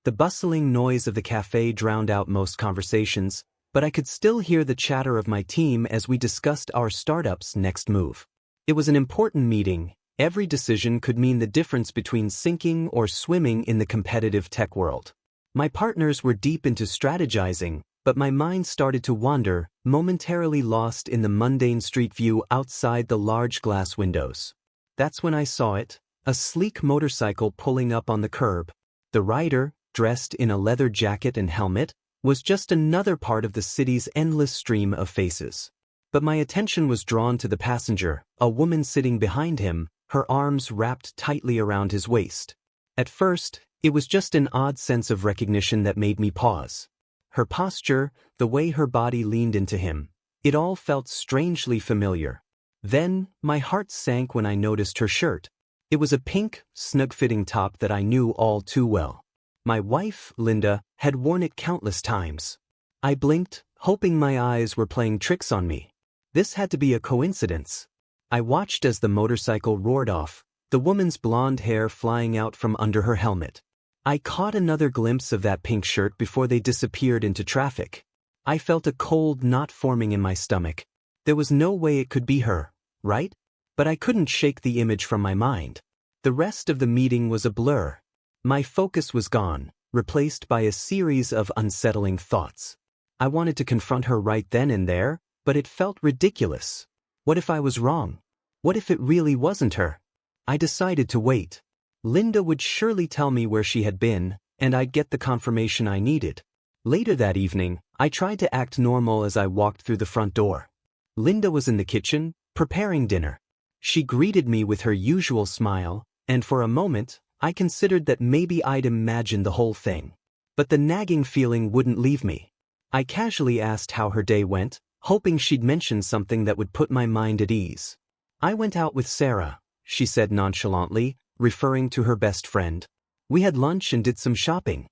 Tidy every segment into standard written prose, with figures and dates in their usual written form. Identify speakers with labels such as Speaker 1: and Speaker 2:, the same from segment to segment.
Speaker 1: The bustling noise of the cafe drowned out most conversations, but I could still hear the chatter of my team as we discussed our startup's next move. It was an important meeting. Every decision could mean the difference between sinking or swimming in the competitive tech world. My partners were deep into strategizing, but my mind started to wander, momentarily lost in the mundane street view outside the large glass windows. That's when I saw it, a sleek motorcycle pulling up on the curb. The rider, dressed in a leather jacket and helmet, was just another part of the city's endless stream of faces. But my attention was drawn to the passenger, a woman sitting behind him, her arms wrapped tightly around his waist. At first, it was just an odd sense of recognition that made me pause. Her posture, the way her body leaned into him, it all felt strangely familiar. Then, my heart sank when I noticed her shirt. It was a pink, snug-fitting top that I knew all too well. My wife, Linda, had worn it countless times. I blinked, hoping my eyes were playing tricks on me. This had to be a coincidence. I watched as the motorcycle roared off, the woman's blonde hair flying out from under her helmet. I caught another glimpse of that pink shirt before they disappeared into traffic. I felt a cold knot forming in my stomach. There was no way it could be her, right? But I couldn't shake the image from my mind. The rest of the meeting was a blur. My focus was gone, replaced by a series of unsettling thoughts. I wanted to confront her right then and there, but it felt ridiculous. What if I was wrong? What if it really wasn't her? I decided to wait. Linda would surely tell me where she had been, and I'd get the confirmation I needed. Later that evening, I tried to act normal as I walked through the front door. Linda was in the kitchen, preparing dinner. She greeted me with her usual smile, and for a moment, I considered that maybe I'd imagined the whole thing. But the nagging feeling wouldn't leave me. I casually asked how her day went, hoping she'd mention something that would put my mind at ease. "I went out with Sarah," she said nonchalantly, referring to her best friend. "We had lunch and did some shopping."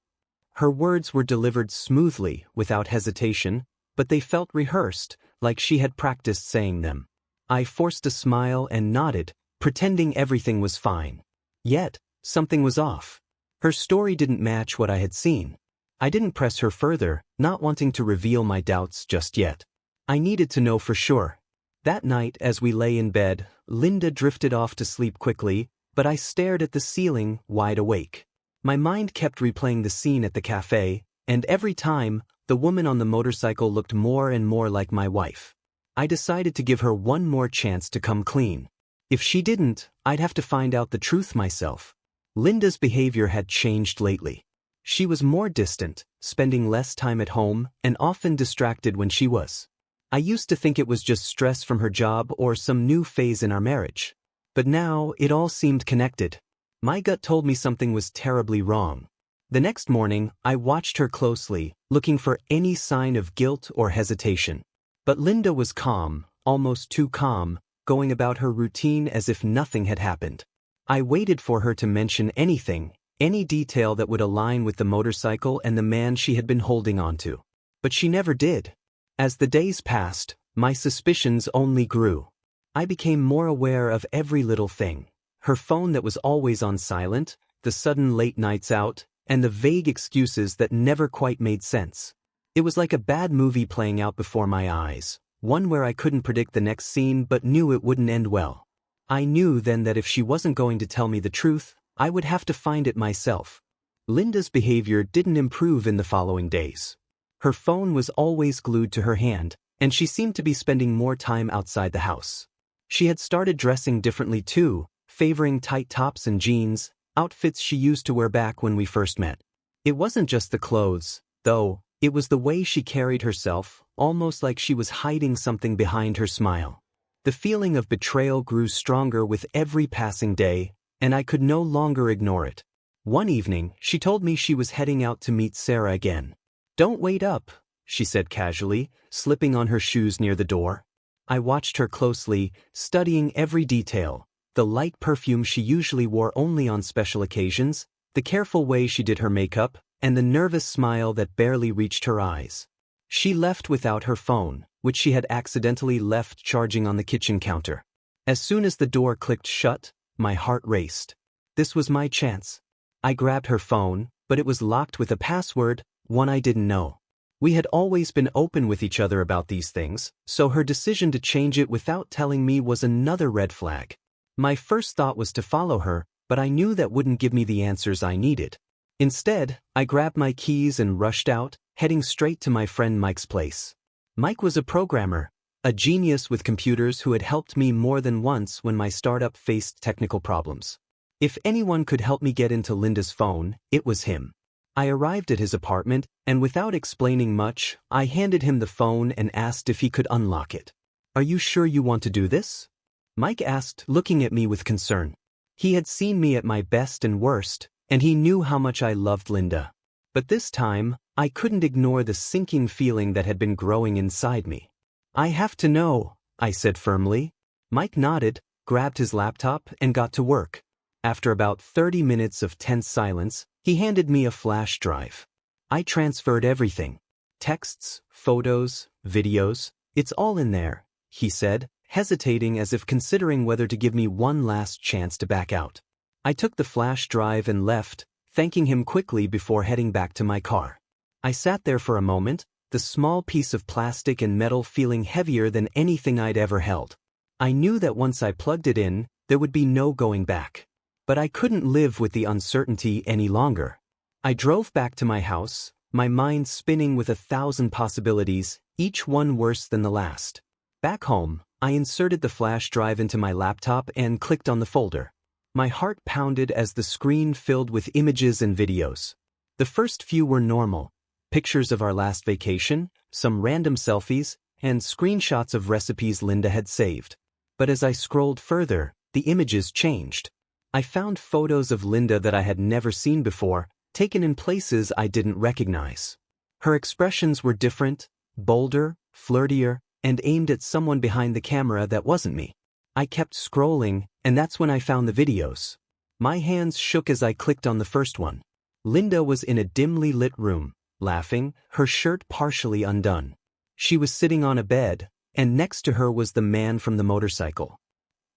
Speaker 1: Her words were delivered smoothly, without hesitation, but they felt rehearsed, like she had practiced saying them. I forced a smile and nodded, pretending everything was fine. Yet, something was off. Her story didn't match what I had seen. I didn't press her further, not wanting to reveal my doubts just yet. I needed to know for sure. That night, as we lay in bed, Linda drifted off to sleep quickly, but I stared at the ceiling, wide awake. My mind kept replaying the scene at the cafe, and every time, the woman on the motorcycle looked more and more like my wife. I decided to give her one more chance to come clean. If she didn't, I'd have to find out the truth myself. Linda's behavior had changed lately. She was more distant, spending less time at home, and often distracted when she was. I used to think it was just stress from her job or some new phase in our marriage. But now, it all seemed connected. My gut told me something was terribly wrong. The next morning, I watched her closely, looking for any sign of guilt or hesitation. But Linda was calm, almost too calm, going about her routine as if nothing had happened. I waited for her to mention anything, any detail that would align with the motorcycle and the man she had been holding onto. But she never did. As the days passed, my suspicions only grew. I became more aware of every little thing. Her phone that was always on silent, the sudden late nights out, and the vague excuses that never quite made sense. It was like a bad movie playing out before my eyes, one where I couldn't predict the next scene but knew it wouldn't end well. I knew then that if she wasn't going to tell me the truth, I would have to find it myself. Linda's behavior didn't improve in the following days. Her phone was always glued to her hand, and she seemed to be spending more time outside the house. She had started dressing differently too, favoring tight tops and jeans, outfits she used to wear back when we first met. It wasn't just the clothes, though, it was the way she carried herself, almost like she was hiding something behind her smile. The feeling of betrayal grew stronger with every passing day, and I could no longer ignore it. One evening, she told me she was heading out to meet Sarah again. "Don't wait up," she said casually, slipping on her shoes near the door. I watched her closely, studying every detail, the light perfume she usually wore only on special occasions, the careful way she did her makeup, and the nervous smile that barely reached her eyes. She left without her phone, which she had accidentally left charging on the kitchen counter. As soon as the door clicked shut, my heart raced. This was my chance. I grabbed her phone, but it was locked with a password, one I didn't know. We had always been open with each other about these things, so her decision to change it without telling me was another red flag. My first thought was to follow her, but I knew that wouldn't give me the answers I needed. Instead, I grabbed my keys and rushed out, heading straight to my friend Mike's place. Mike was a programmer, a genius with computers who had helped me more than once when my startup faced technical problems. If anyone could help me get into Linda's phone, it was him. I arrived at his apartment, and without explaining much, I handed him the phone and asked if he could unlock it. "Are you sure you want to do this?" Mike asked, looking at me with concern. He had seen me at my best and worst, and he knew how much I loved Linda. But this time, I couldn't ignore the sinking feeling that had been growing inside me. "I have to know," I said firmly. Mike nodded, grabbed his laptop, and got to work. After about 30 minutes of tense silence, he handed me a flash drive. I transferred everything. Texts, photos, videos, it's all in there, he said, hesitating as if considering whether to give me one last chance to back out. I took the flash drive and left, thanking him quickly before heading back to my car. I sat there for a moment, the small piece of plastic and metal feeling heavier than anything I'd ever held. I knew that once I plugged it in, there would be no going back. But I couldn't live with the uncertainty any longer. I drove back to my house, my mind spinning with 1,000 possibilities, each one worse than the last. Back home, I inserted the flash drive into my laptop and clicked on the folder. My heart pounded as the screen filled with images and videos. The first few were normal. Pictures of our last vacation, some random selfies, and screenshots of recipes Linda had saved. But as I scrolled further, the images changed. I found photos of Linda that I had never seen before, taken in places I didn't recognize. Her expressions were different, bolder, flirtier, and aimed at someone behind the camera that wasn't me. I kept scrolling, and that's when I found the videos. My hands shook as I clicked on the first one. Linda was in a dimly lit room, laughing, her shirt partially undone. She was sitting on a bed, and next to her was the man from the motorcycle.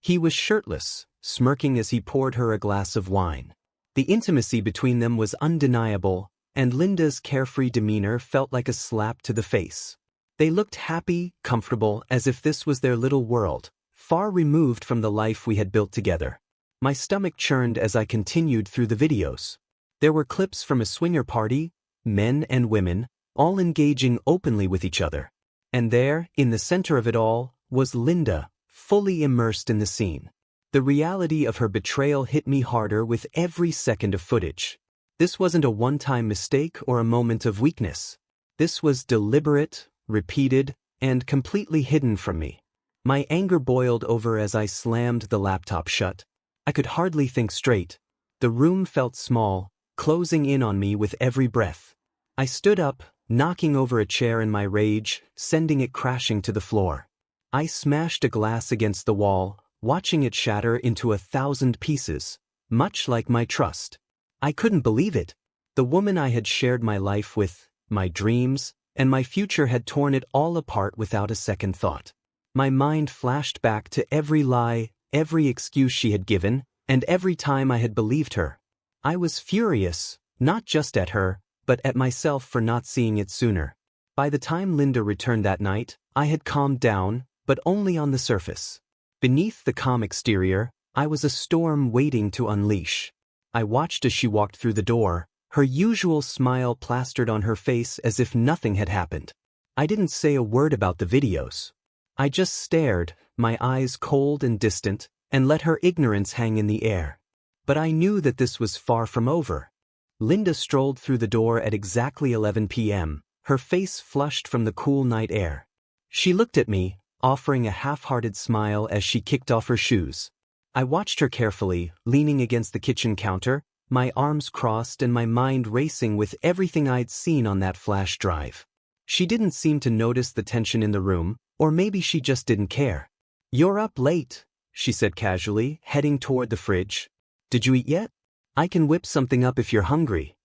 Speaker 1: He was shirtless, smirking as he poured her a glass of wine. The intimacy between them was undeniable, and Linda's carefree demeanor felt like a slap to the face. They looked happy, comfortable, as if this was their little world, far removed from the life we had built together. My stomach churned as I continued through the videos. There were clips from a swinger party, men and women, all engaging openly with each other. And there, in the center of it all, was Linda, fully immersed in the scene. The reality of her betrayal hit me harder with every second of footage. This wasn't a one-time mistake or a moment of weakness. This was deliberate, repeated, and completely hidden from me. My anger boiled over as I slammed the laptop shut. I could hardly think straight. The room felt small, closing in on me with every breath. I stood up, knocking over a chair in my rage, sending it crashing to the floor. I smashed a glass against the wall, watching it shatter into 1,000 pieces, much like my trust. I couldn't believe it. The woman I had shared my life with, my dreams, and my future had torn it all apart without a second thought. My mind flashed back to every lie, every excuse she had given, and every time I had believed her. I was furious, not just at her, but at myself for not seeing it sooner. By the time Linda returned that night, I had calmed down, but only on the surface. Beneath the calm exterior, I was a storm waiting to unleash. I watched as she walked through the door, her usual smile plastered on her face as if nothing had happened. I didn't say a word about the videos. I just stared, my eyes cold and distant, and let her ignorance hang in the air. But I knew that this was far from over. Linda strolled through the door at exactly 11 p.m., her face flushed from the cool night air. She looked at me, offering a half-hearted smile as she kicked off her shoes. I watched her carefully, leaning against the kitchen counter, my arms crossed and my mind racing with everything I'd seen on that flash drive. She didn't seem to notice the tension in the room, or maybe she just didn't care. "You're up late," she said casually, heading toward the fridge. "Did you eat yet? I can whip something up if you're hungry."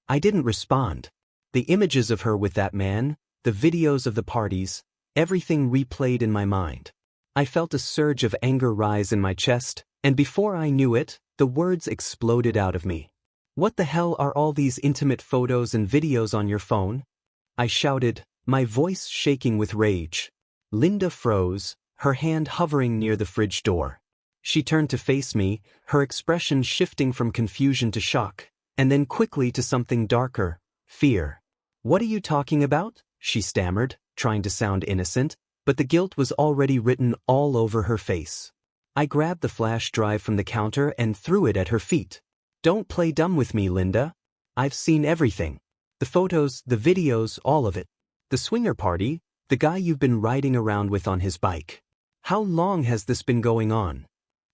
Speaker 1: I didn't respond. The images of her with that man, the videos of the parties, everything replayed in my mind. I felt a surge of anger rise in my chest, and before I knew it, the words exploded out of me. What the hell are all these intimate photos and videos on your phone? I shouted, my voice shaking with rage. Linda froze, her hand hovering near the fridge door. She turned to face me, her expression shifting from confusion to shock, and then quickly to something darker, fear. What are you talking about? She stammered, trying to sound innocent, but the guilt was already written all over her face. I grabbed the flash drive from the counter and threw it at her feet. Don't play dumb with me, Linda. I've seen everything. The photos, the videos, all of it. The swinger party, the guy you've been riding around with on his bike. How long has this been going on?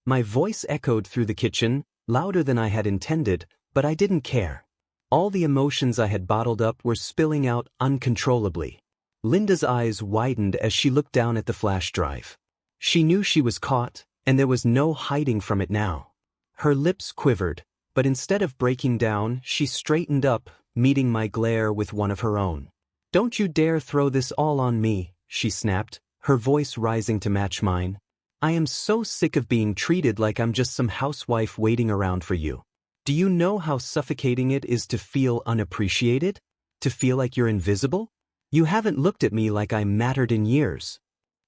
Speaker 1: My voice echoed through the kitchen, louder than I had intended, but I didn't care. All the emotions I had bottled up were spilling out uncontrollably. Linda's eyes widened as she looked down at the flash drive. She knew she was caught, and there was no hiding from it now. Her lips quivered, but instead of breaking down, she straightened up, meeting my glare with one of her own. Don't you dare throw this all on me, she snapped, her voice rising to match mine. I am so sick of being treated like I'm just some housewife waiting around for you. Do you know how suffocating it is to feel unappreciated? To feel like you're invisible? You haven't looked at me like I mattered in years.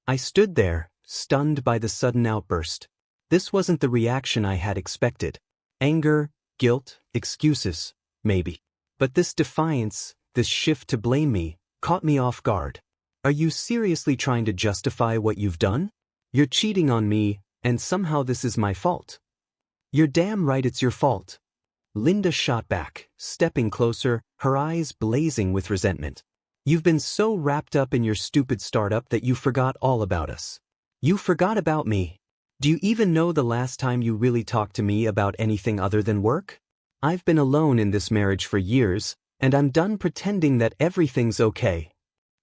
Speaker 1: I stood there, stunned by the sudden outburst. This wasn't the reaction I had expected. Anger, guilt, excuses, maybe. But this defiance, this shift to blame me, caught me off guard. Are you seriously trying to justify what you've done? You're cheating on me, and somehow this is my fault. You're damn right it's your fault. Linda shot back, stepping closer, her eyes blazing with resentment. You've been so wrapped up in your stupid startup that you forgot all about us. You forgot about me. Do you even know the last time you really talked to me about anything other than work? I've been alone in this marriage for years, and I'm done pretending that everything's okay.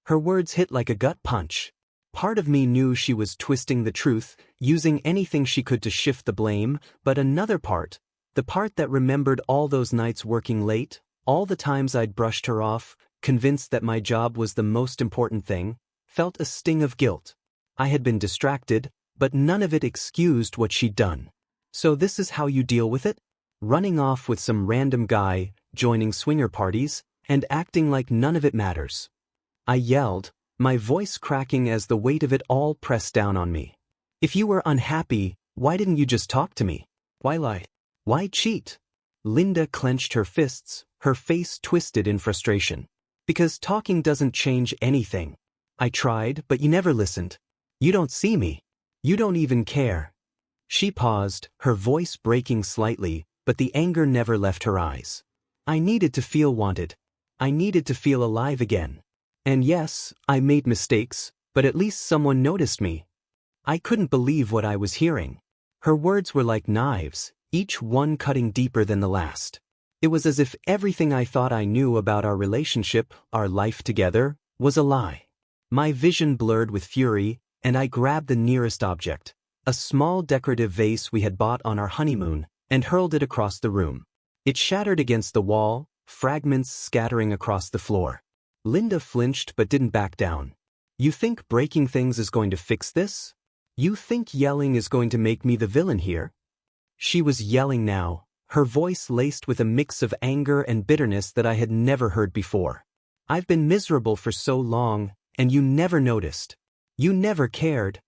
Speaker 1: Her words hit like a gut punch. Part of me knew she was twisting the truth, using anything she could to shift the blame, but another part, the part that remembered all those nights working late, all the times I'd brushed her off, convinced that my job was the most important thing, felt a sting of guilt. I had been distracted, but none of it excused what she'd done. So this is how you deal with it? Running off with some random guy, joining swinger parties, and acting like none of it matters. I yelled, my voice cracking as the weight of it all pressed down on me. If you were unhappy, why didn't you just talk to me? Why lie? Why cheat? Linda clenched her fists, her face twisted in frustration. Because talking doesn't change anything. I tried, but you never listened. You don't see me. You don't even care. She paused, her voice breaking slightly, but the anger never left her eyes. I needed to feel wanted. I needed to feel alive again. And yes, I made mistakes, but at least someone noticed me. I couldn't believe what I was hearing. Her words were like knives, each one cutting deeper than the last. It was as if everything I thought I knew about our relationship, our life together, was a lie. My vision blurred with fury, and I grabbed the nearest object, a small decorative vase we had bought on our honeymoon, and hurled it across the room. It shattered against the wall, fragments scattering across the floor. Linda flinched but didn't back down. You think breaking things is going to fix this? You think yelling is going to make me the villain here? She was yelling now, her voice laced with a mix of anger and bitterness that I had never heard before. I've been miserable for so long, and you never noticed. You never cared.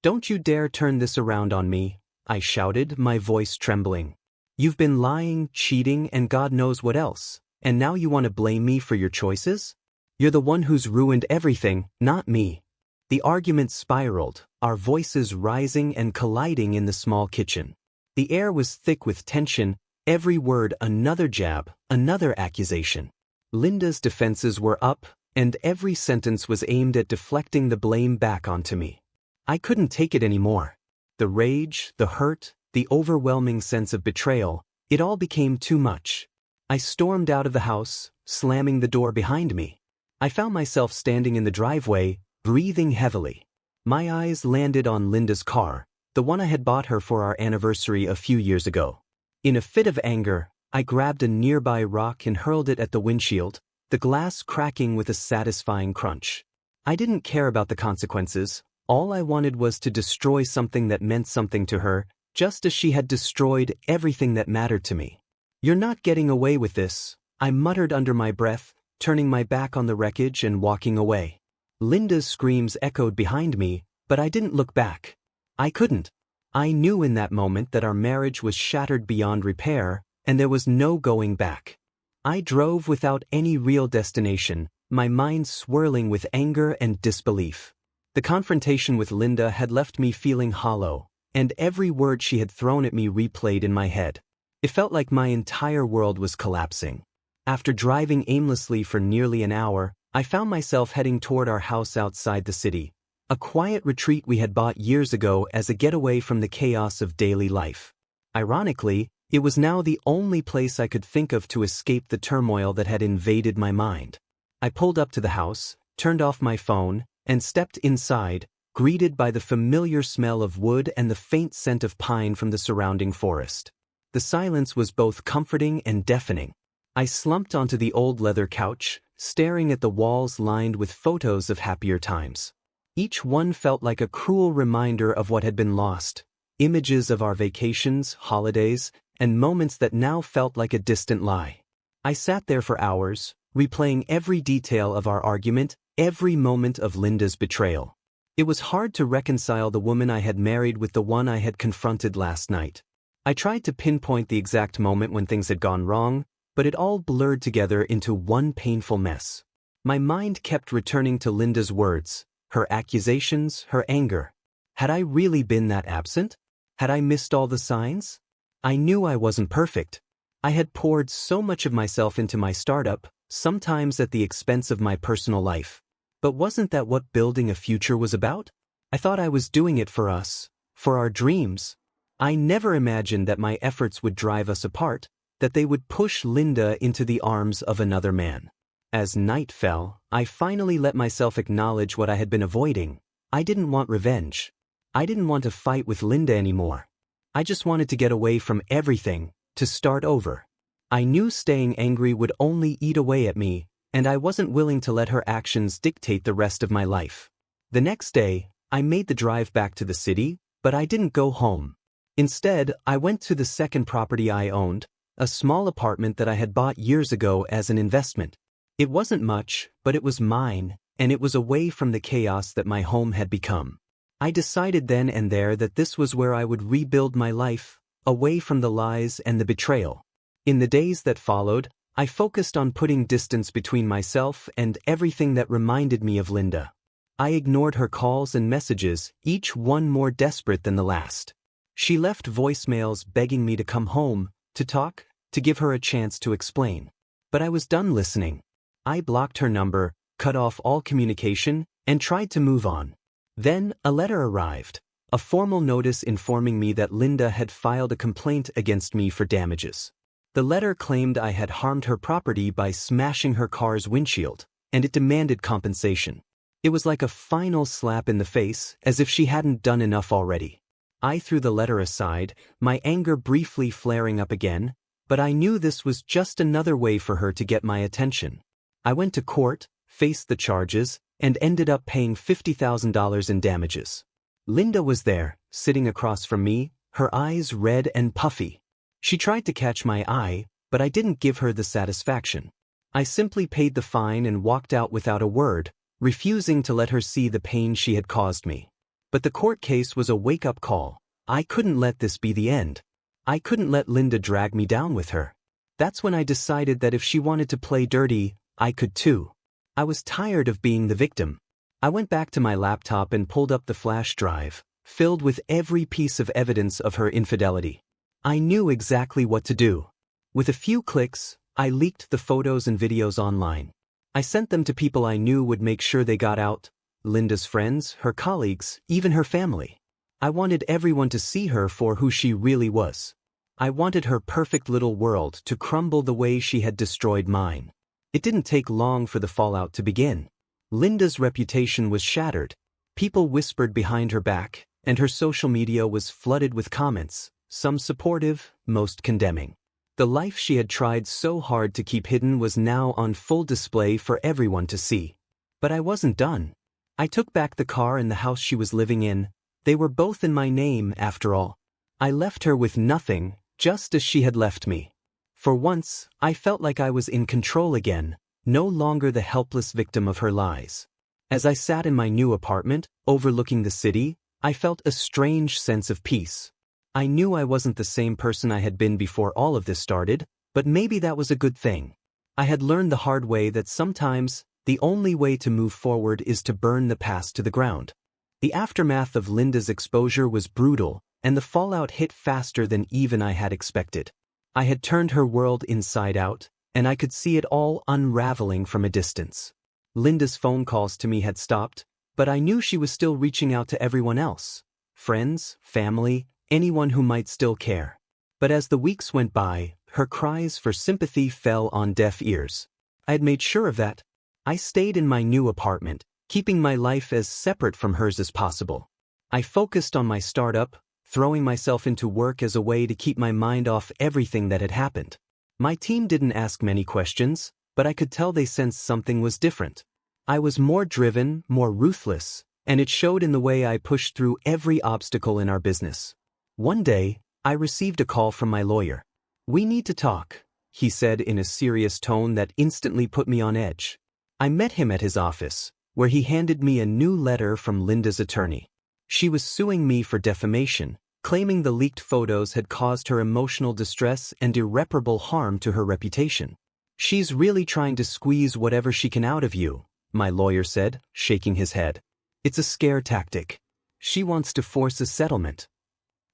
Speaker 1: Don't you dare turn this around on me, I shouted, my voice trembling. You've been lying, cheating, and God knows what else, and now you want to blame me for your choices? You're the one who's ruined everything, not me. The argument spiraled, our voices rising and colliding in the small kitchen. The air was thick with tension, every word another jab, another accusation. Linda's defenses were up, and every sentence was aimed at deflecting the blame back onto me. I couldn't take it anymore. The rage, the hurt, the overwhelming sense of betrayal, it all became too much. I stormed out of the house, slamming the door behind me. I found myself standing in the driveway, breathing heavily. My eyes landed on Linda's car, the one I had bought her for our anniversary a few years ago. In a fit of anger, I grabbed a nearby rock and hurled it at the windshield, the glass cracking with a satisfying crunch. I didn't care about the consequences. All I wanted was to destroy something that meant something to her, just as she had destroyed everything that mattered to me. "You're not getting away with this," I muttered under my breath, turning my back on the wreckage and walking away. Linda's screams echoed behind me, but I didn't look back. I couldn't. I knew in that moment that our marriage was shattered beyond repair, and there was no going back. I drove without any real destination, my mind swirling with anger and disbelief. The confrontation with Linda had left me feeling hollow, and every word she had thrown at me replayed in my head. It felt like my entire world was collapsing. After driving aimlessly for nearly an hour, I found myself heading toward our house outside the city, a quiet retreat we had bought years ago as a getaway from the chaos of daily life. Ironically, it was now the only place I could think of to escape the turmoil that had invaded my mind. I pulled up to the house, turned off my phone, and stepped inside, greeted by the familiar smell of wood and the faint scent of pine from the surrounding forest. The silence was both comforting and deafening. I slumped onto the old leather couch, staring at the walls lined with photos of happier times. Each one felt like a cruel reminder of what had been lost, images of our vacations, holidays, and moments that now felt like a distant lie. I sat there for hours, replaying every detail of our argument, every moment of Linda's betrayal. It was hard to reconcile the woman I had married with the one I had confronted last night. I tried to pinpoint the exact moment when things had gone wrong, but it all blurred together into one painful mess. My mind kept returning to Linda's words, her accusations, her anger. Had I really been that absent? Had I missed all the signs? I knew I wasn't perfect. I had poured so much of myself into my startup, sometimes at the expense of my personal life. But wasn't that what building a future was about? I thought I was doing it for us, for our dreams. I never imagined that my efforts would drive us apart, that they would push Linda into the arms of another man. As night fell, I finally let myself acknowledge what I had been avoiding. I didn't want revenge. I didn't want to fight with Linda anymore. I just wanted to get away from everything, to start over. I knew staying angry would only eat away at me, and I wasn't willing to let her actions dictate the rest of my life. The next day, I made the drive back to the city, but I didn't go home. Instead, I went to the second property I owned, a small apartment that I had bought years ago as an investment. It wasn't much, but it was mine, and it was away from the chaos that my home had become. I decided then and there that this was where I would rebuild my life, away from the lies and the betrayal. In the days that followed, I focused on putting distance between myself and everything that reminded me of Linda. I ignored her calls and messages, each one more desperate than the last. She left voicemails begging me to come home, to talk, to give her a chance to explain. But I was done listening. I blocked her number, cut off all communication, and tried to move on. Then, a letter arrived, a formal notice informing me that Linda had filed a complaint against me for damages. The letter claimed I had harmed her property by smashing her car's windshield, and it demanded compensation. It was like a final slap in the face, as if she hadn't done enough already. I threw the letter aside, my anger briefly flaring up again, but I knew this was just another way for her to get my attention. I went to court, faced the charges, and ended up paying $50,000 in damages. Linda was there, sitting across from me, her eyes red and puffy. She tried to catch my eye, but I didn't give her the satisfaction. I simply paid the fine and walked out without a word, refusing to let her see the pain she had caused me. But the court case was a wake-up call. I couldn't let this be the end. I couldn't let Linda drag me down with her. That's when I decided that if she wanted to play dirty, I could too. I was tired of being the victim. I went back to my laptop and pulled up the flash drive, filled with every piece of evidence of her infidelity. I knew exactly what to do. With a few clicks, I leaked the photos and videos online. I sent them to people I knew would make sure they got out: Linda's friends, her colleagues, even her family. I wanted everyone to see her for who she really was. I wanted her perfect little world to crumble the way she had destroyed mine. It didn't take long for the fallout to begin. Linda's reputation was shattered. People whispered behind her back, and her social media was flooded with comments, some supportive, most condemning. The life she had tried so hard to keep hidden was now on full display for everyone to see. But I wasn't done. I took back the car and the house she was living in. They were both in my name, after all. I left her with nothing, just as she had left me. For once, I felt like I was in control again, no longer the helpless victim of her lies. As I sat in my new apartment, overlooking the city, I felt a strange sense of peace. I knew I wasn't the same person I had been before all of this started, but maybe that was a good thing. I had learned the hard way that sometimes, the only way to move forward is to burn the past to the ground. The aftermath of Linda's exposure was brutal, and the fallout hit faster than even I had expected. I had turned her world inside out, and I could see it all unraveling from a distance. Linda's phone calls to me had stopped, but I knew she was still reaching out to everyone else. Friends, family, anyone who might still care. But as the weeks went by, her cries for sympathy fell on deaf ears. I had made sure of that. I stayed in my new apartment, keeping my life as separate from hers as possible. I focused on my startup, throwing myself into work as a way to keep my mind off everything that had happened. My team didn't ask many questions, but I could tell they sensed something was different. I was more driven, more ruthless, and it showed in the way I pushed through every obstacle in our business. One day, I received a call from my lawyer. "We need to talk," he said in a serious tone that instantly put me on edge. I met him at his office, where he handed me a new letter from Linda's attorney. She was suing me for defamation, claiming the leaked photos had caused her emotional distress and irreparable harm to her reputation. "She's really trying to squeeze whatever she can out of you," my lawyer said, shaking his head. "It's a scare tactic. She wants to force a settlement."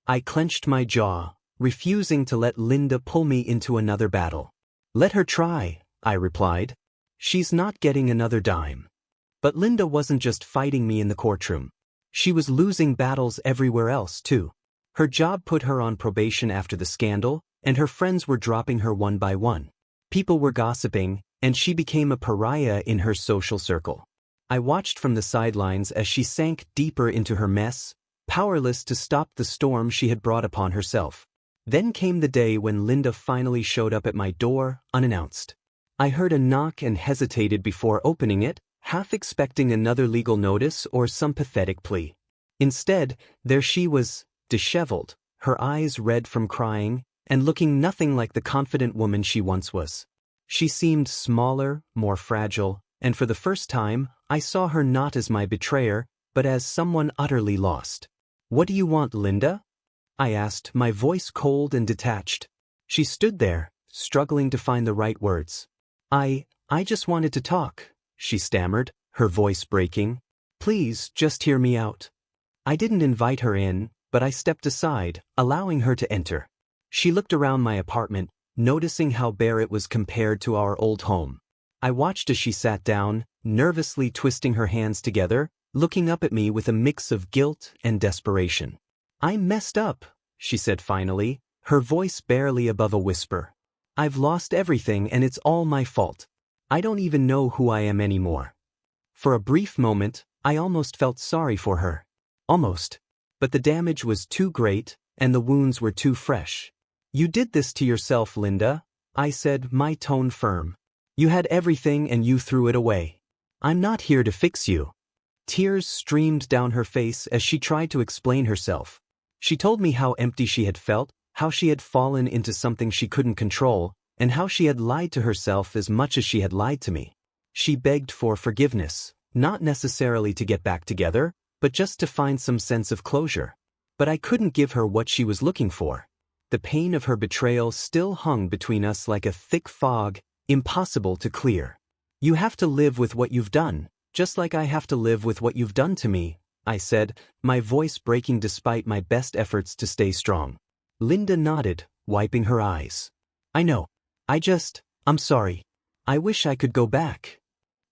Speaker 1: I clenched my jaw, refusing to let Linda pull me into another battle. "Let her try," I replied. "She's not getting another dime." But Linda wasn't just fighting me in the courtroom. She was losing battles everywhere else, too. Her job put her on probation after the scandal, and her friends were dropping her one by one. People were gossiping, and she became a pariah in her social circle. I watched from the sidelines as she sank deeper into her mess, powerless to stop the storm she had brought upon herself. Then came the day when Linda finally showed up at my door, unannounced. I heard a knock and hesitated before opening it, half expecting another legal notice or some pathetic plea. Instead, there she was, disheveled, her eyes red from crying, and looking nothing like the confident woman she once was. She seemed smaller, more fragile, and for the first time, I saw her not as my betrayer, but as someone utterly lost. "What do you want, Linda?" I asked, my voice cold and detached. She stood there, struggling to find the right words. I just wanted to talk," she stammered, her voice breaking. "Please, just hear me out." I didn't invite her in, but I stepped aside, allowing her to enter. She looked around my apartment, noticing how bare it was compared to our old home. I watched as she sat down, nervously twisting her hands together, looking up at me with a mix of guilt and desperation. "I messed up," she said finally, her voice barely above a whisper. "I've lost everything and it's all my fault. I don't even know who I am anymore." For a brief moment, I almost felt sorry for her. Almost. But the damage was too great, and the wounds were too fresh. "You did this to yourself, Linda," I said, my tone firm. "You had everything and you threw it away. I'm not here to fix you." Tears streamed down her face as she tried to explain herself. She told me how empty she had felt, how she had fallen into something she couldn't control, and how she had lied to herself as much as she had lied to me. She begged for forgiveness, not necessarily to get back together, but just to find some sense of closure. But I couldn't give her what she was looking for. The pain of her betrayal still hung between us like a thick fog, impossible to clear. "You have to live with what you've done, just like I have to live with what you've done to me," I said, my voice breaking despite my best efforts to stay strong. Linda nodded, wiping her eyes. "I know. I'm sorry. I wish I could go back."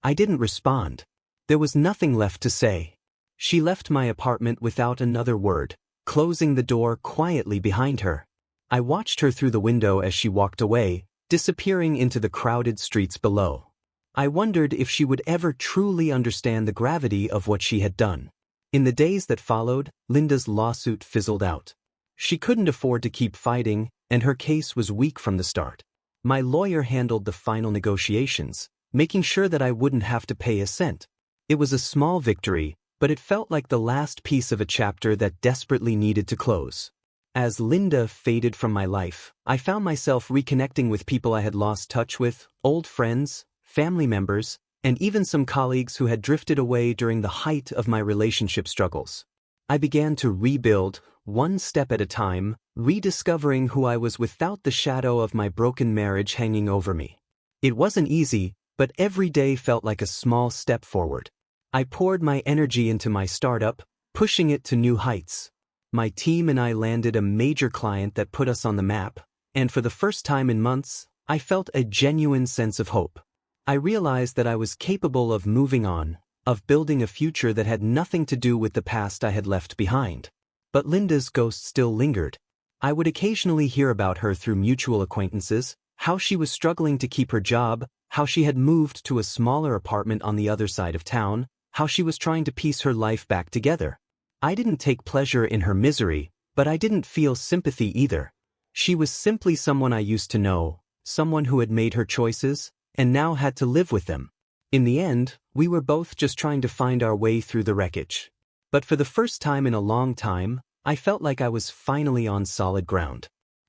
Speaker 1: I didn't respond. There was nothing left to say. She left my apartment without another word, closing the door quietly behind her. I watched her through the window as she walked away, disappearing into the crowded streets below. I wondered if she would ever truly understand the gravity of what she had done. In the days that followed, Linda's lawsuit fizzled out. She couldn't afford to keep fighting, and her case was weak from the start. My lawyer handled the final negotiations, making sure that I wouldn't have to pay a cent. It was a small victory, but it felt like the last piece of a chapter that desperately needed to close. As Linda faded from my life, I found myself reconnecting with people I had lost touch with, old friends, family members, and even some colleagues who had drifted away during the height of my relationship struggles. I began to rebuild, one step at a time, rediscovering who I was without the shadow of my broken marriage hanging over me. It wasn't easy, but every day felt like a small step forward. I poured my energy into my startup, pushing it to new heights. My team and I landed a major client that put us on the map, and for the first time in months, I felt a genuine sense of hope. I realized that I was capable of moving on, of building a future that had nothing to do with the past I had left behind. But Linda's ghost still lingered. I would occasionally hear about her through mutual acquaintances, how she was struggling to keep her job, how she had moved to a smaller apartment on the other side of town, how she was trying to piece her life back together. I didn't take pleasure in her misery, but I didn't feel sympathy either. She was simply someone I used to know, someone who had made her choices, and now had to live with them. In the end, we were both just trying to find our way through the wreckage. But for the first time in a long time, I felt like I was finally on solid ground.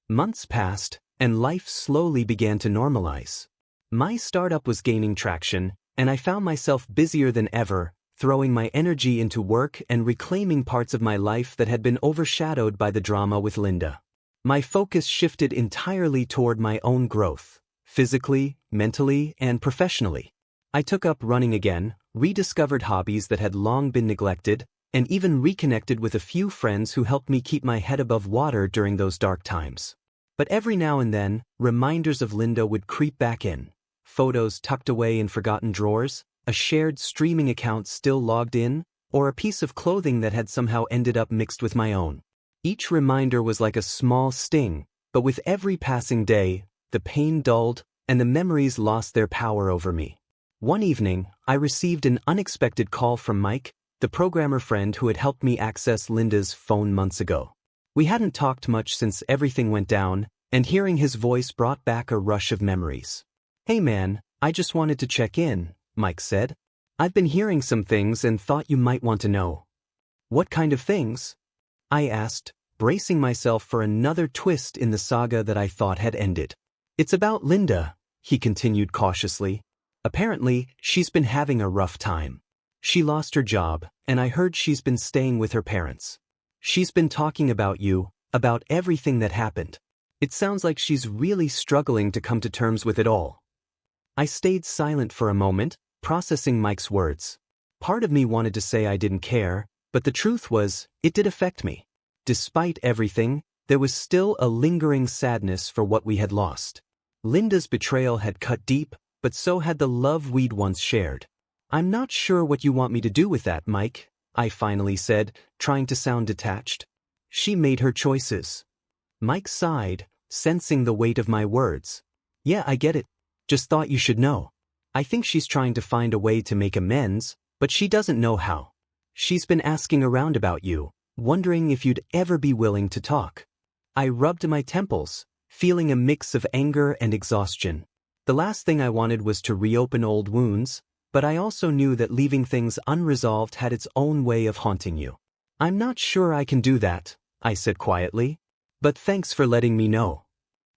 Speaker 1: Months passed, and life slowly began to normalize. My startup was gaining traction, and I found myself busier than ever, throwing my energy into work and reclaiming parts of my life that had been overshadowed by the drama with Linda. My focus shifted entirely toward my own growth, physically, mentally, and professionally. I took up running again, rediscovered hobbies that had long been neglected, and even reconnected with a few friends who helped me keep my head above water during those dark times. But every now and then, reminders of Linda would creep back in. Photos tucked away in forgotten drawers, a shared streaming account still logged in, or a piece of clothing that had somehow ended up mixed with my own. Each reminder was like a small sting, but with every passing day, the pain dulled, and the memories lost their power over me. One evening, I received an unexpected call from Mike, the programmer friend who had helped me access Linda's phone months ago. We hadn't talked much since everything went down, and hearing his voice brought back a rush of memories. "Hey man, I just wanted to check in," Mike said. "I've been hearing some things and thought you might want to know." "What kind of things?" I asked, bracing myself for another twist in the saga that I thought had ended. "It's about Linda," he continued cautiously. "Apparently, she's been having a rough time. She lost her job, and I heard she's been staying with her parents. She's been talking about you, about everything that happened. It sounds like she's really struggling to come to terms with it all." I stayed silent for a moment, processing Mike's words. Part of me wanted to say I didn't care, but the truth was, it did affect me. Despite everything, there was still a lingering sadness for what we had lost. Linda's betrayal had cut deep, but so had the love we'd once shared. "I'm not sure what you want me to do with that, Mike," I finally said, trying to sound detached. "She made her choices." Mike sighed, sensing the weight of my words. "Yeah, I get it. Just thought you should know. I think she's trying to find a way to make amends, but she doesn't know how. She's been asking around about you, wondering if you'd ever be willing to talk." I rubbed my temples, feeling a mix of anger and exhaustion. The last thing I wanted was to reopen old wounds, but I also knew that leaving things unresolved had its own way of haunting you. "I'm not sure I can do that," I said quietly. "But thanks for letting me know."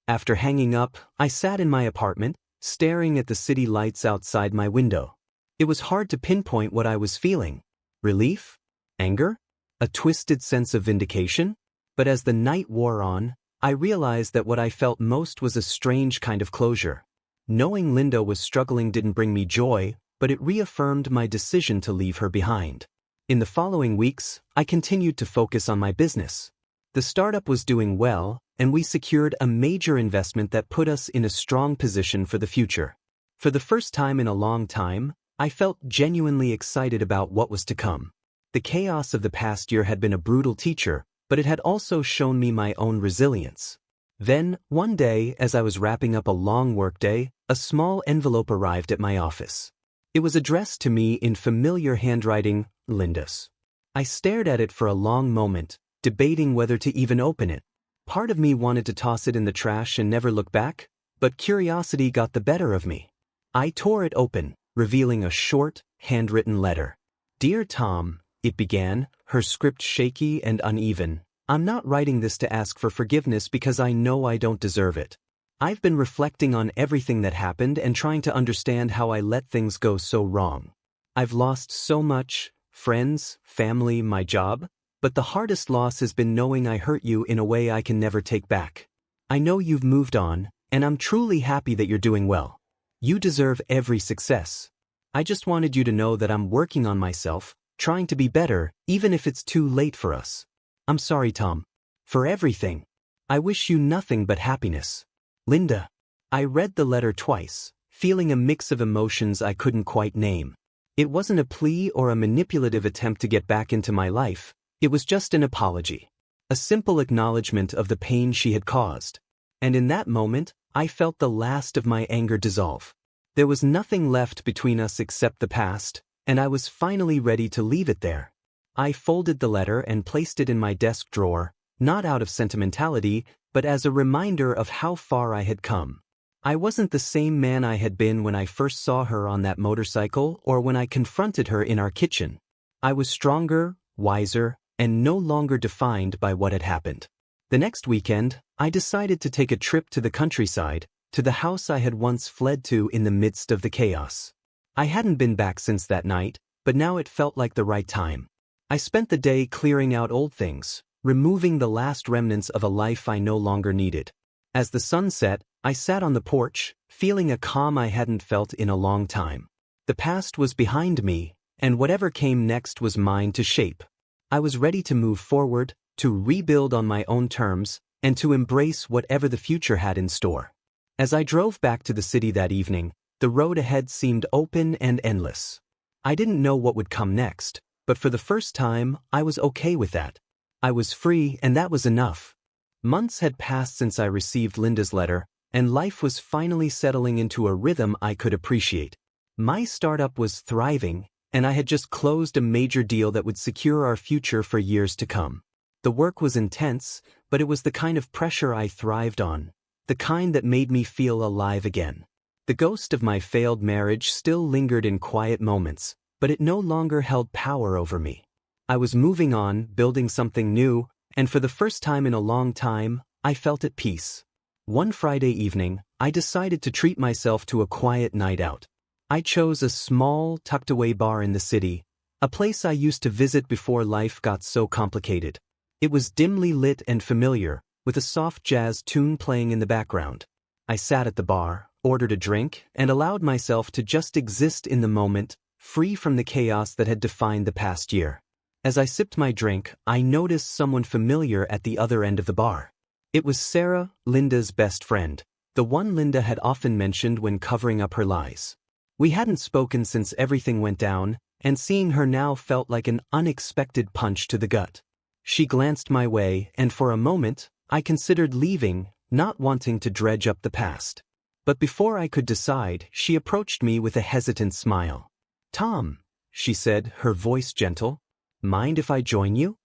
Speaker 1: After hanging up, I sat in my apartment, staring at the city lights outside my window. It was hard to pinpoint what I was feeling. Relief? Anger? A twisted sense of vindication? But as the night wore on, I realized that what I felt most was a strange kind of closure. Knowing Linda was struggling didn't bring me joy, but it reaffirmed my decision to leave her behind. In the following weeks, I continued to focus on my business. The startup was doing well, and we secured a major investment that put us in a strong position for the future. For the first time in a long time, I felt genuinely excited about what was to come. The chaos of the past year had been a brutal teacher, but it had also shown me my own resilience. Then, one day, as I was wrapping up a long workday, a small envelope arrived at my office. It was addressed to me in familiar handwriting, Linda's. I stared at it for a long moment, debating whether to even open it. Part of me wanted to toss it in the trash and never look back, but curiosity got the better of me. I tore it open, revealing a short, handwritten letter. "Dear Tom," it began, her script shaky and uneven. I'm not writing this to ask for forgiveness because I know I don't deserve it. I've been reflecting on everything that happened and trying to understand how I let things go so wrong. I've lost so much, friends, family, my job, but the hardest loss has been knowing I hurt you in a way I can never take back. I know you've moved on, and I'm truly happy that you're doing well. You deserve every success. I just wanted you to know that I'm working on myself, trying to be better, even if it's too late for us. I'm sorry, Tom. For everything. I wish you nothing but happiness. Linda. I read the letter twice, feeling a mix of emotions I couldn't quite name. It wasn't a plea or a manipulative attempt to get back into my life, it was just an apology. A simple acknowledgement of the pain she had caused. And in that moment, I felt the last of my anger dissolve. There was nothing left between us except the past, and I was finally ready to leave it there. I folded the letter and placed it in my desk drawer, not out of sentimentality, but as a reminder of how far I had come. I wasn't the same man I had been when I first saw her on that motorcycle or when I confronted her in our kitchen. I was stronger, wiser, and no longer defined by what had happened. The next weekend, I decided to take a trip to the countryside, to the house I had once fled to in the midst of the chaos. I hadn't been back since that night, but now it felt like the right time. I spent the day clearing out old things, removing the last remnants of a life I no longer needed. As the sun set, I sat on the porch, feeling a calm I hadn't felt in a long time. The past was behind me, and whatever came next was mine to shape. I was ready to move forward, to rebuild on my own terms, and to embrace whatever the future had in store. As I drove back to the city that evening, the road ahead seemed open and endless. I didn't know what would come next, but for the first time, I was okay with that. I was free, and that was enough. Months had passed since I received Linda's letter, and life was finally settling into a rhythm I could appreciate. My startup was thriving, and I had just closed a major deal that would secure our future for years to come. The work was intense, but it was the kind of pressure I thrived on, the kind that made me feel alive again. The ghost of my failed marriage still lingered in quiet moments, but it no longer held power over me. I was moving on, building something new, and for the first time in a long time, I felt at peace. One Friday evening, I decided to treat myself to a quiet night out. I chose a small, tucked-away bar in the city, a place I used to visit before life got so complicated. It was dimly lit and familiar, with a soft jazz tune playing in the background. I sat at the bar, ordered a drink, and allowed myself to just exist in the moment, free from the chaos that had defined the past year. As I sipped my drink, I noticed someone familiar at the other end of the bar. It was Sarah, Linda's best friend, the one Linda had often mentioned when covering up her lies. We hadn't spoken since everything went down, and seeing her now felt like an unexpected punch to the gut. She glanced my way, and for a moment, I considered leaving, not wanting to dredge up the past. But before I could decide, she approached me with a hesitant smile. "Tom," she said, her voice gentle, "mind if I join you?"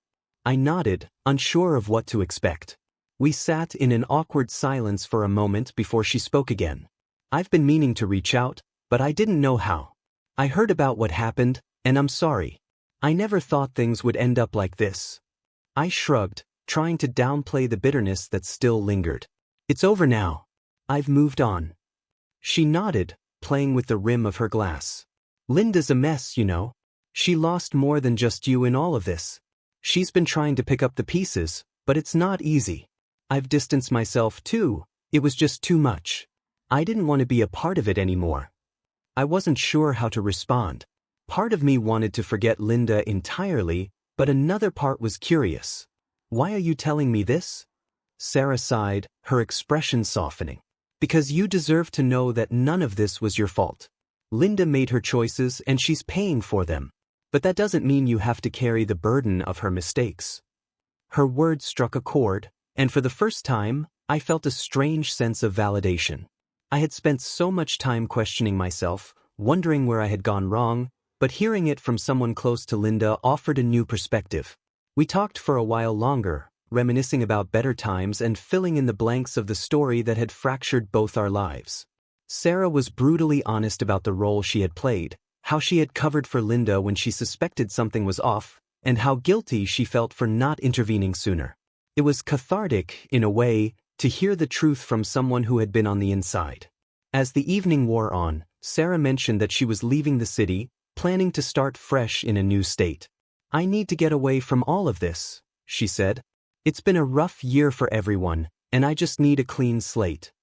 Speaker 1: I nodded, unsure of what to expect. We sat in an awkward silence for a moment before she spoke again. "I've been meaning to reach out, but I didn't know how. I heard about what happened, and I'm sorry. I never thought things would end up like this." I shrugged, trying to downplay the bitterness that still lingered. "It's over now. I've moved on." She nodded, playing with the rim of her glass. "Linda's a mess, you know. She lost more than just you in all of this. She's been trying to pick up the pieces, but it's not easy. I've distanced myself too. It was just too much. I didn't want to be a part of it anymore." I wasn't sure how to respond. Part of me wanted to forget Linda entirely, but another part was curious. "Why are you telling me this?" Sarah sighed, her expression softening. "Because you deserve to know that none of this was your fault. Linda made her choices and she's paying for them. But that doesn't mean you have to carry the burden of her mistakes." Her words struck a chord, and for the first time, I felt a strange sense of validation. I had spent so much time questioning myself, wondering where I had gone wrong, but hearing it from someone close to Linda offered a new perspective. We talked for a while longer, reminiscing about better times and filling in the blanks of the story that had fractured both our lives. Sarah was brutally honest about the role she had played, how she had covered for Linda when she suspected something was off, and how guilty she felt for not intervening sooner. It was cathartic, in a way, to hear the truth from someone who had been on the inside. As the evening wore on, Sarah mentioned that she was leaving the city, planning to start fresh in a new state. "I need to get away from all of this," she said. "It's been a rough year for everyone, and I just need a clean slate."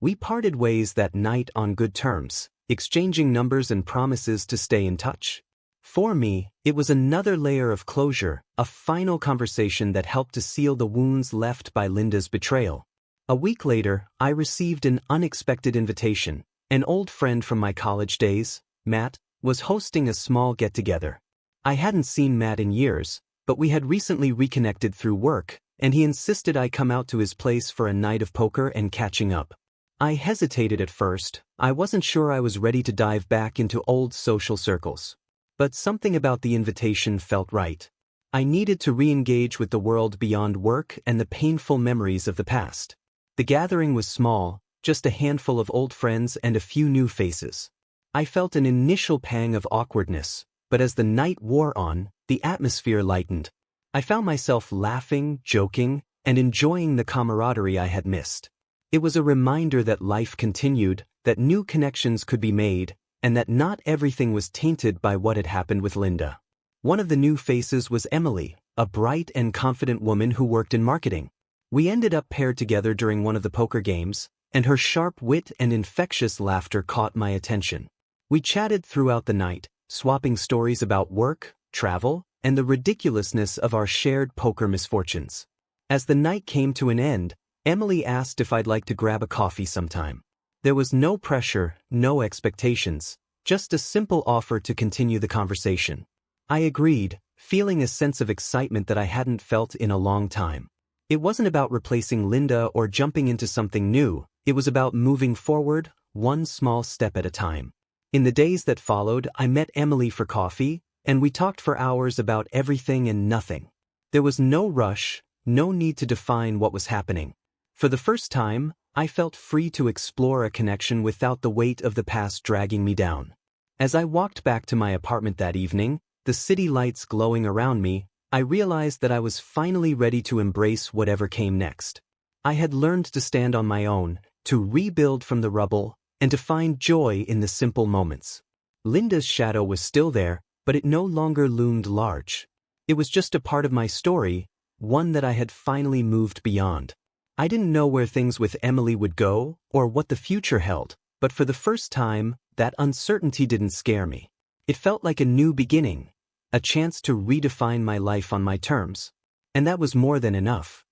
Speaker 1: We parted ways that night on good terms, exchanging numbers and promises to stay in touch. For me, it was another layer of closure, a final conversation that helped to seal the wounds left by Linda's betrayal. A week later, I received an unexpected invitation. An old friend from my college days, Matt, was hosting a small get-together. I hadn't seen Matt in years, but we had recently reconnected through work, and he insisted I come out to his place for a night of poker and catching up. I hesitated at first. I wasn't sure I was ready to dive back into old social circles. But something about the invitation felt right. I needed to re-engage with the world beyond work and the painful memories of the past. The gathering was small, just a handful of old friends and a few new faces. I felt an initial pang of awkwardness, but as the night wore on, the atmosphere lightened. I found myself laughing, joking, and enjoying the camaraderie I had missed. It was a reminder that life continued, that new connections could be made, and that not everything was tainted by what had happened with Linda. One of the new faces was Emily, a bright and confident woman who worked in marketing. We ended up paired together during one of the poker games, and her sharp wit and infectious laughter caught my attention. We chatted throughout the night, swapping stories about work, travel, and the ridiculousness of our shared poker misfortunes. As the night came to an end, Emily asked if I'd like to grab a coffee sometime. There was no pressure, no expectations, just a simple offer to continue the conversation. I agreed, feeling a sense of excitement that I hadn't felt in a long time. It wasn't about replacing Linda or jumping into something new, it was about moving forward, one small step at a time. In the days that followed, I met Emily for coffee, and we talked for hours about everything and nothing. There was no rush, no need to define what was happening. For the first time, I felt free to explore a connection without the weight of the past dragging me down. As I walked back to my apartment that evening, the city lights glowing around me, I realized that I was finally ready to embrace whatever came next. I had learned to stand on my own, to rebuild from the rubble, and to find joy in the simple moments. Linda's shadow was still there, but it no longer loomed large. It was just a part of my story, one that I had finally moved beyond. I didn't know where things with Emily would go, or what the future held, but for the first time, that uncertainty didn't scare me. It felt like a new beginning, a chance to redefine my life on my terms. And that was more than enough.